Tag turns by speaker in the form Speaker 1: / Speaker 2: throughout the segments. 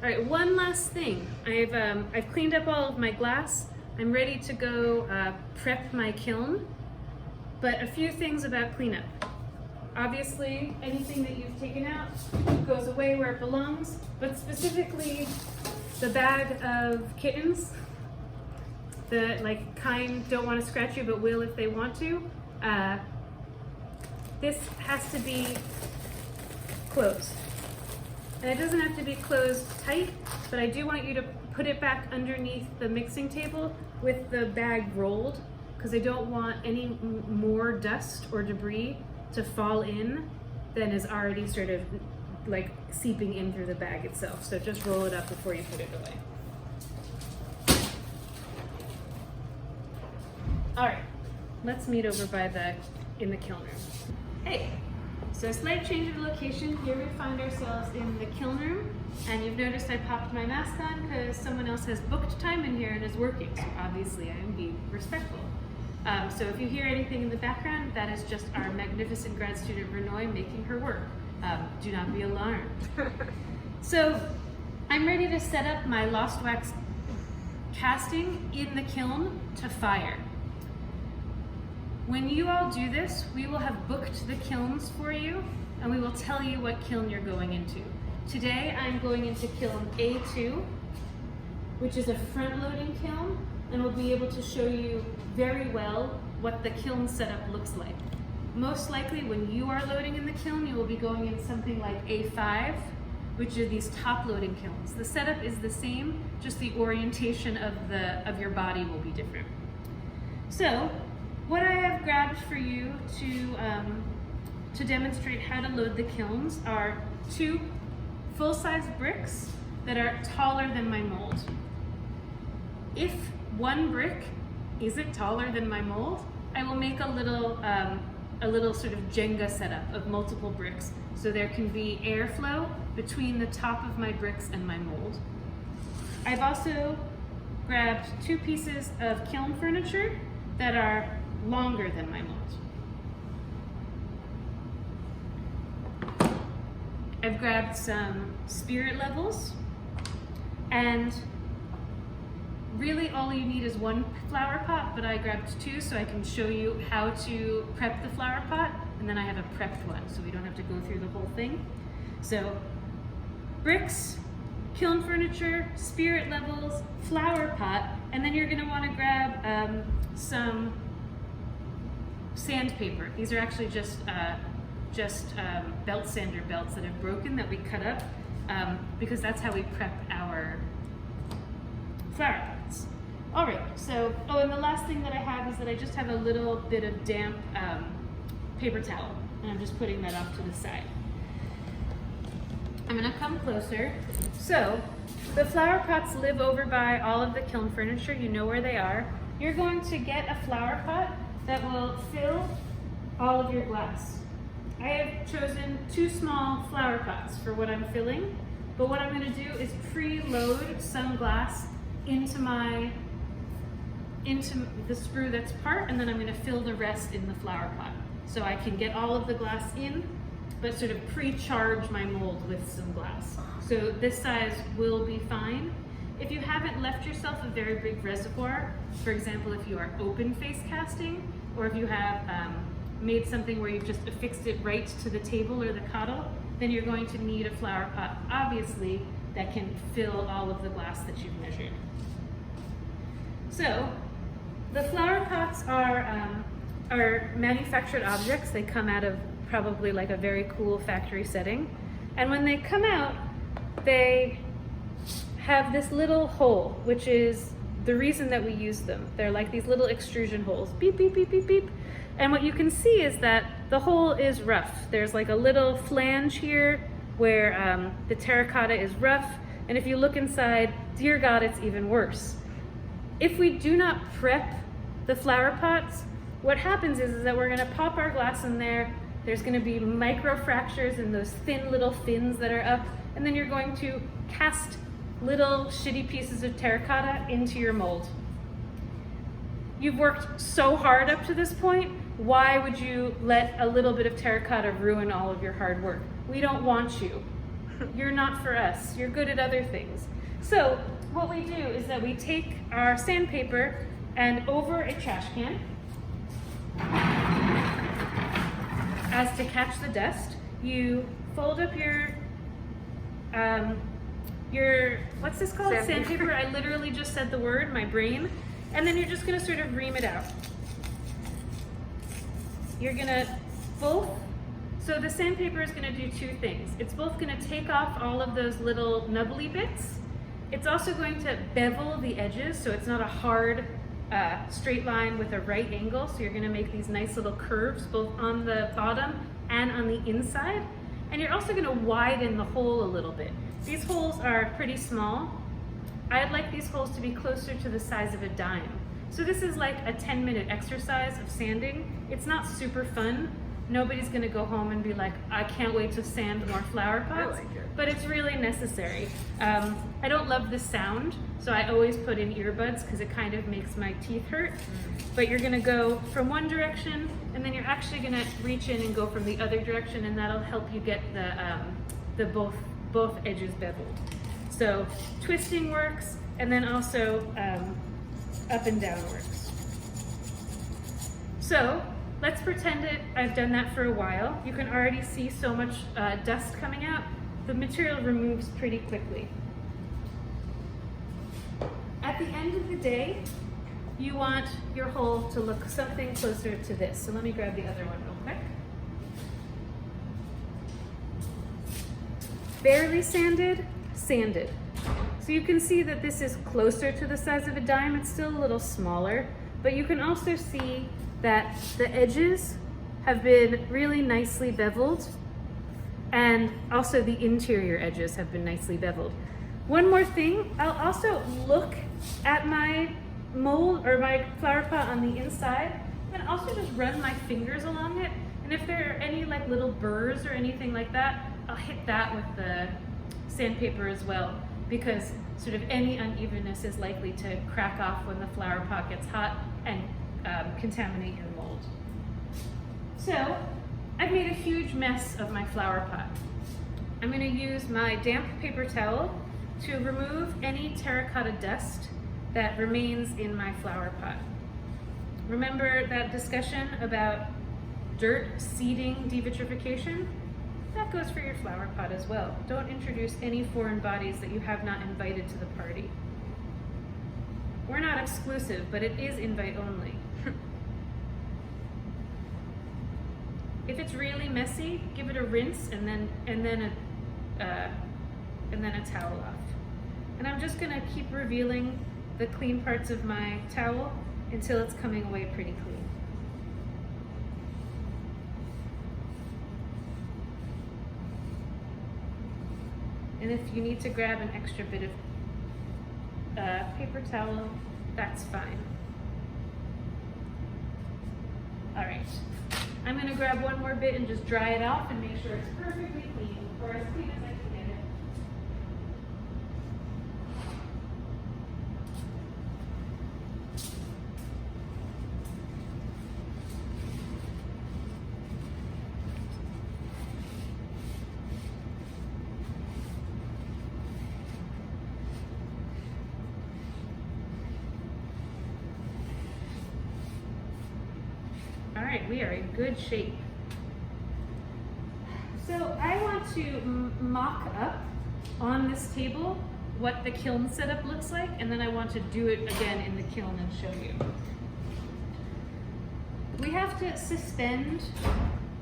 Speaker 1: All right, one last thing. I've cleaned up all of my glass. I'm ready to go prep my kiln, but a few things about cleanup. Obviously, anything that you've taken out goes away where it belongs, but specifically the bag of kittens, the kind don't want to scratch you but will if they want to. This has to be closed. And it doesn't have to be closed tight, but I do want you to put it back underneath the mixing table with the bag rolled, because I don't want any more dust or debris to fall in than is already sort of like seeping in through the bag itself. So just roll it up before you put it away. All right, let's meet over in the kiln room. Hey. So slight change of location. Here we find ourselves in the kiln room, and you've noticed I popped my mask on because someone else has booked time in here and is working, so obviously I am being respectful. So if you hear anything in the background, that is just our magnificent grad student Renoy making her work. Do not be alarmed. So I'm ready to set up my lost wax casting in the kiln to fire. When you all do this, we will have booked the kilns for you, and we will tell you what kiln you're going into. Today, I'm going into kiln A2, which is a front-loading kiln, and we'll be able to show you very well what the kiln setup looks like. Most likely, when you are loading in the kiln, you will be going in something like A5, which are these top-loading kilns. The setup is the same, just the orientation of your body will be different. So, what I have grabbed for you to demonstrate how to load the kilns are 2 full-size bricks that are taller than my mold. If one brick isn't taller than my mold, I will make a little sort of Jenga setup of multiple bricks, so there can be airflow between the top of my bricks and my mold. I've also grabbed 2 pieces of kiln furniture that are longer than my mold. I've grabbed some spirit levels, and really all you need is 1 flower pot, but I grabbed 2 so I can show you how to prep the flower pot, and then I have a prepped one so we don't have to go through the whole thing. So bricks, kiln furniture, spirit levels, flower pot, and then you're going to want to grab some sandpaper. These are actually just belt sander belts that have broken that we cut up because that's how we prep our flower pots. All right, so, and the last thing that I have is that I just have a little bit of damp paper towel, and I'm just putting that off to the side. I'm gonna come closer. So, the flower pots live over by all of the kiln furniture. You know where they are. You're going to get a flower pot that will fill all of your glass. I have chosen 2 small flower pots for what I'm filling, but what I'm going to do is pre-load some glass into the sprue that's part, and then I'm going to fill the rest in the flower pot. So I can get all of the glass in, but sort of pre-charge my mold with some glass. So this size will be fine. If you haven't left yourself a very big reservoir, for example, if you are open face casting, or if you have made something where you've just affixed it right to the table or the cottle, then you're going to need a flower pot, obviously, that can fill all of the glass that you've measured. So, the flower pots are manufactured objects. They come out of probably like a very cool factory setting. And when they come out, they have this little hole, which is the reason that we use them. They're like these little extrusion holes, beep, beep, beep, beep, beep. And what you can see is that the hole is rough. There's like a little flange here where the terracotta is rough. And if you look inside, dear God, it's even worse. If we do not prep the flower pots, what happens is that we're gonna pop our glass in there. There's gonna be micro fractures in those thin little fins that are up. And then you're going to cast little shitty pieces of terracotta into your mold. You've worked so hard up to this point. Why would you let a little bit of terracotta ruin all of your hard work? We don't want you. you're not for us. You're good at other things. So what we do is that we take our sandpaper and over a trash can, as to catch the dust, you fold up your what's this called? Sandpaper. I literally just said the word, my brain. And then you're just gonna sort of ream it out. You're gonna so the sandpaper is gonna do two things. It's both gonna take off all of those little nubbly bits. It's also going to bevel the edges, so it's not a hard straight line with a right angle. So you're gonna make these nice little curves both on the bottom and on the inside. And you're also gonna widen the hole a little bit. These holes are pretty small. I'd like these holes to be closer to the size of a dime. So this is like a 10-minute exercise of sanding. It's not super fun. Nobody's gonna go home and be like, I can't wait to sand more flower pots.
Speaker 2: I like it.
Speaker 1: But it's really necessary. I don't love the sound, so I always put in earbuds because it kind of makes my teeth hurt. But you're gonna go from one direction, and then you're actually gonna reach in and go from the other direction, and that'll help you get the both edges beveled. So twisting works, and then also up and down works. So let's pretend I've done that for a while. You can already see so much dust coming out. The material removes pretty quickly. At the end of the day, you want your hole to look something closer to this. So let me grab the other one real quick. Barely sanded, sanded. So you can see that this is closer to the size of a dime. It's still a little smaller, but you can also see that the edges have been really nicely beveled, and also the interior edges have been nicely beveled. One more thing, I'll also look at my mold or my flower pot on the inside and also just run my fingers along it. And if there are any like little burrs or anything like that, I'll hit that with the sandpaper as well, because sort of any unevenness is likely to crack off when the flower pot gets hot and contaminate your mold. So I've made a huge mess of my flower pot. I'm going to use my damp paper towel to remove any terracotta dust that remains in my flower pot. Remember that discussion about dirt seeding devitrification? That goes for your flower pot as well. Don't introduce any foreign bodies that you have not invited to the party. We're not exclusive, but it is invite only. If it's really messy, give it a rinse and then a towel off. And I'm just gonna keep revealing the clean parts of my towel until it's coming away pretty clean. And if you need to grab an extra bit of paper towel, that's fine. All right, I'm gonna grab one more bit and just dry it off and make sure it's perfectly clean, or as clean as I can get it. All right, we are in good shape. So I want to mock up on this table what the kiln setup looks like, and then I want to do it again in the kiln and show you. We have to suspend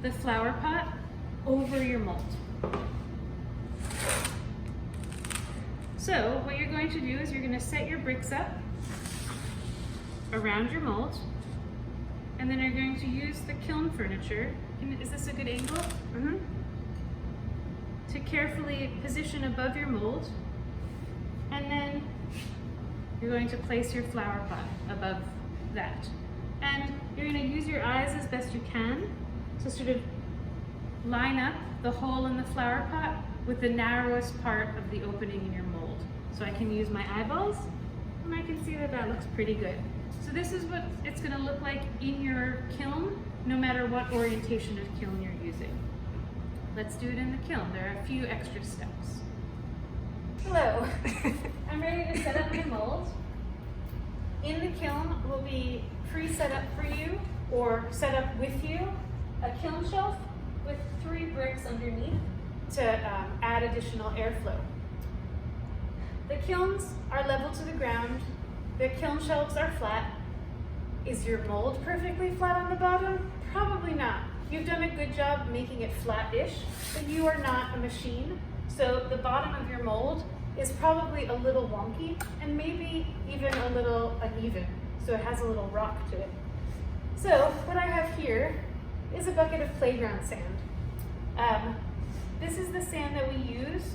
Speaker 1: the flower pot over your mold. So what you're going to do is you're going to set your bricks up around your mold, and then you're going to use the kiln furniture. Is this a good angle? Mm-hmm. To carefully position above your mold, and then you're going to place your flower pot above that. And you're going to use your eyes as best you can to sort of line up the hole in the flower pot with the narrowest part of the opening in your mold. So I can use my eyeballs, and I can see that that looks pretty good. So this is what it's going to look like in your kiln, no matter what orientation of kiln you're using. Let's do it in the kiln. There are a few extra steps. Hello. I'm ready to set up my mold. In the kiln will be pre-set up for you, or set up with you, a kiln shelf with 3 bricks underneath to add additional airflow. The kilns are level to the ground. The kiln shelves are flat. Is your mold perfectly flat on the bottom? Probably not. You've done a good job making it flat-ish, but you are not a machine. So the bottom of your mold is probably a little wonky and maybe even a little uneven. So it has a little rock to it. So what I have here is a bucket of playground sand. This is the sand that we use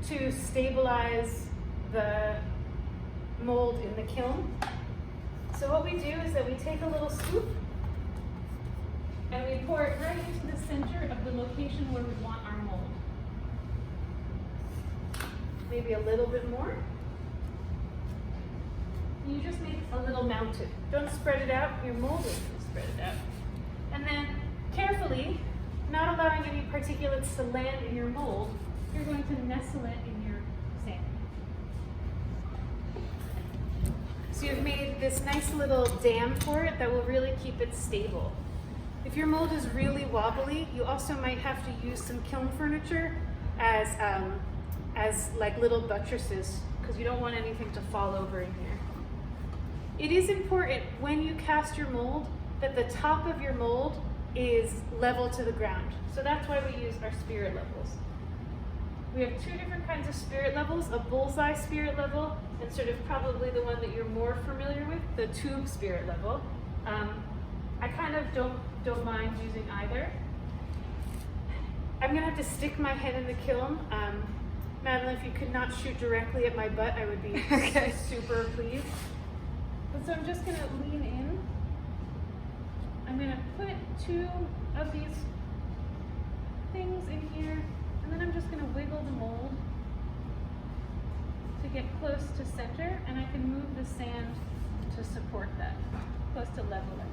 Speaker 1: to stabilize the mold in the kiln. So what we do is that we take a little scoop and we pour it right into the center of the location where we want our mold. Maybe a little bit more. You just make a little mounted. Don't spread it out, your mold is going to spread it out. And then carefully, not allowing any particulates to land in your mold, you're going to nestle it in your sand. So you've made this nice little dam for it that will really keep it stable. If your mold is really wobbly, you also might have to use some kiln furniture as like little buttresses, because you don't want anything to fall over in here. It is important when you cast your mold that the top of your mold is level to the ground. So that's why we use our spirit levels. We have 2 different kinds of spirit levels, a bullseye spirit level and sort of probably the one that you're more familiar with, the tube spirit level. I kind of don't mind using either. I'm gonna have to stick my head in the kiln. Madeline, if you could not shoot directly at my butt, I would be super pleased. But so I'm just gonna lean in. I'm gonna put 2 of these things in here, and then I'm just gonna wiggle the mold to get close to center, and I can move the sand to support that, close to level it.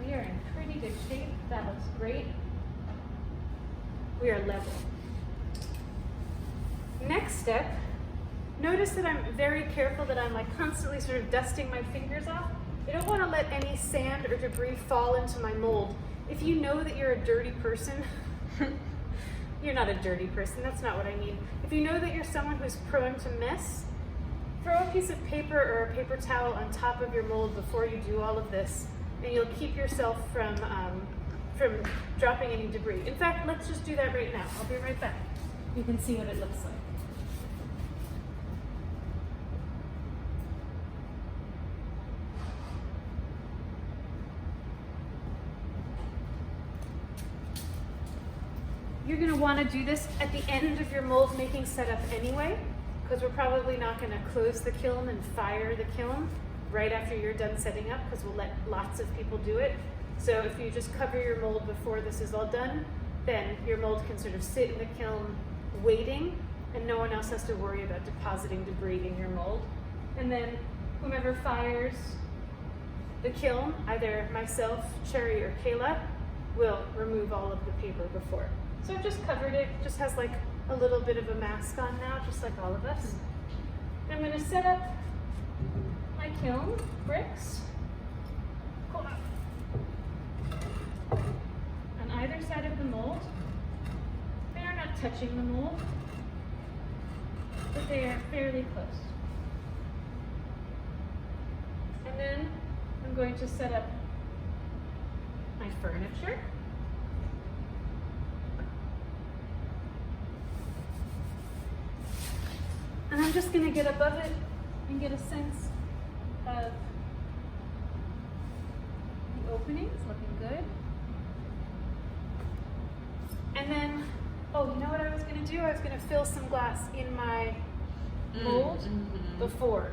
Speaker 1: We are in pretty good shape. That looks great. We are level. Next step, notice that I'm very careful that I'm like constantly sort of dusting my fingers off. I don't want to let any sand or debris fall into my mold. If you know that you're a dirty person, you're not a dirty person, that's not what I mean. If you know that you're someone who's prone to mess, throw a piece of paper or a paper towel on top of your mold before you do all of this, and you'll keep yourself from dropping any debris. In fact, let's just do that right now. I'll be right back. You can see what it looks like. You're going to want to do this at the end of your mold making setup anyway, because we're probably not going to close the kiln and fire the kiln right after you're done setting up, because we'll let lots of people do it. So if you just cover your mold before this is all done, then your mold can sort of sit in the kiln waiting, and no one else has to worry about depositing debris in your mold. And then whomever fires the kiln, either myself, Cherry, or Kayla, will remove all of the paper before. So I've just covered it, just has like a little bit of a mask on now, just like all of us. I'm going to set up my kiln bricks on either side of the mold. They are not touching the mold, but they are fairly close. And then I'm going to set up my furniture. And I'm just going to get above it and get a sense of the openings, looking good. And then, oh, you know what I was going to do? I was going to fill some glass in my mold before.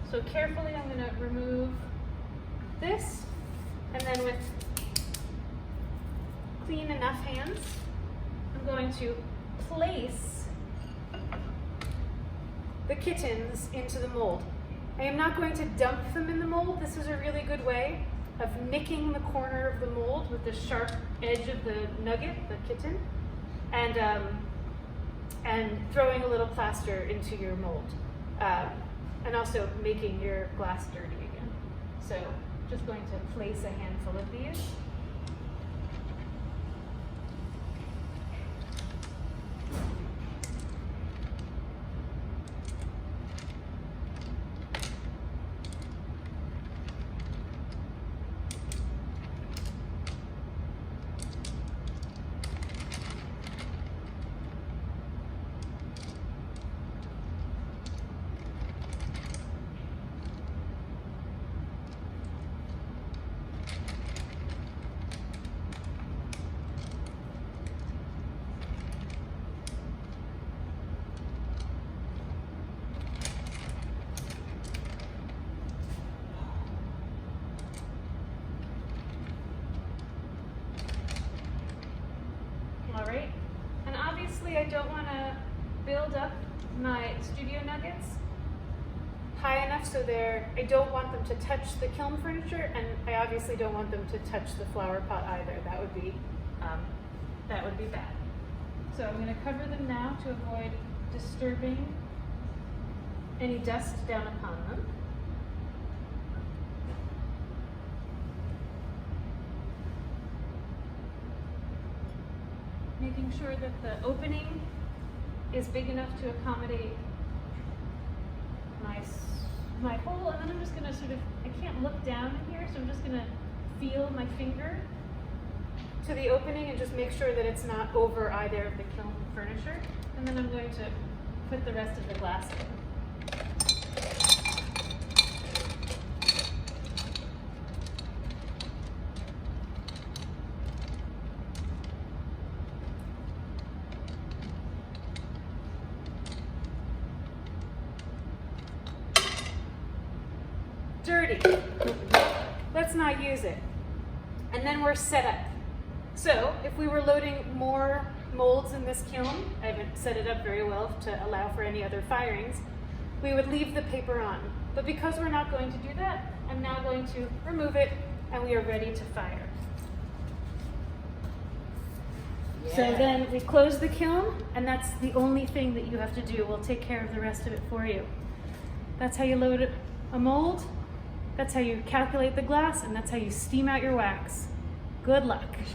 Speaker 1: So carefully I'm going to remove this, and then with clean enough hands, I'm going to place the kittens into the mold. I am not going to dump them in the mold. This is a really good way of nicking the corner of the mold with the sharp edge of the nugget, the kitten, and throwing a little plaster into your mold, and also making your glass dirty again. So just going to place a handful of these. All right, and obviously I don't want to build up my studio nuggets high enough so I don't want them to touch the kiln furniture, and I obviously don't want them to touch the flower pot either. That would be bad. So I'm going to cover them now to avoid disturbing any dust down upon them. Making sure that the opening is big enough to accommodate my hole, and then I'm just gonna I can't look down in here, so I'm just gonna feel my finger to the opening and just make sure that it's not over either of the kiln furniture, and then I'm going to put the rest of the glass in. Dirty. Let's not use it. And then we're set up. So if we were loading more molds in this kiln, I haven't set it up very well to allow for any other firings, we would leave the paper on. But because we're not going to do that, I'm now going to remove it, and we are ready to fire. Yeah. So then we close the kiln, and that's the only thing that you have to do. We'll take care of the rest of it for you. That's how you load a mold. That's how you calculate the glass, and that's how you steam out your wax. Good luck.